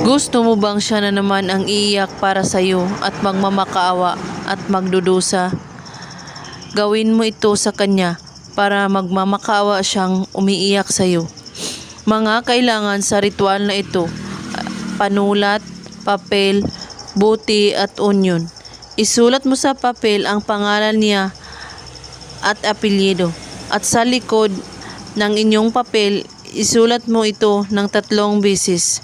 Gusto mo bang siya na naman ang iiyak para sa iyo at magmamakaawa at magdudusa? Gawin mo ito sa kanya para magmamakaawa siyang umiiyak sa iyo. Mga kailangan sa ritual na ito: panulat, papel, buti at onion. Isulat mo sa papel ang pangalan niya at apelyido. At sa likod ng inyong papel, isulat mo ito ng 3 beses.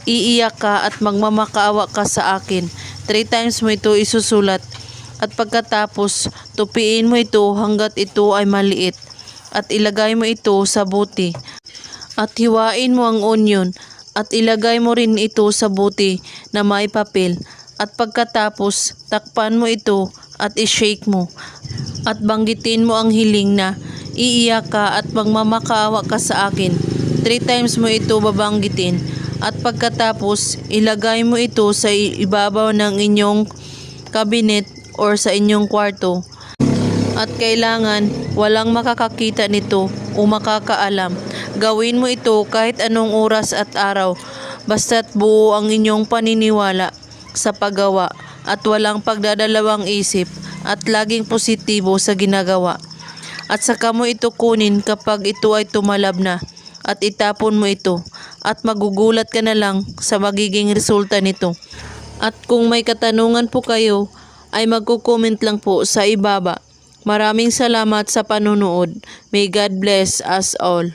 Iiyak ka at magmamakaawa ka sa akin. 3 times mo ito isusulat. At pagkatapos, tupiin mo ito hanggat ito ay maliit. At ilagay mo ito sa buti. At hiwain mo ang onion. At ilagay mo rin ito sa buti na may papel. At pagkatapos, takpan mo ito at i-shake mo. At banggitin mo ang hiling na iiyak ka at magmamakaawa ka sa akin. 3 times mo ito babanggitin. At pagkatapos, ilagay mo ito sa ibabaw ng inyong cabinet or sa inyong kwarto. At kailangan walang makakakita nito o makakaalam. Gawin mo ito kahit anong oras at araw, basta't buo ang inyong paniniwala sa paggawa at walang pagdadalawang isip at laging positibo sa ginagawa. At saka mo ito kunin kapag ito ay tumalab na at itapon mo ito at magugulat ka na lang sa magiging resulta nito. At kung may katanungan po kayo ay magko-comment lang po sa ibaba. Maraming salamat sa panunood. May God bless us all.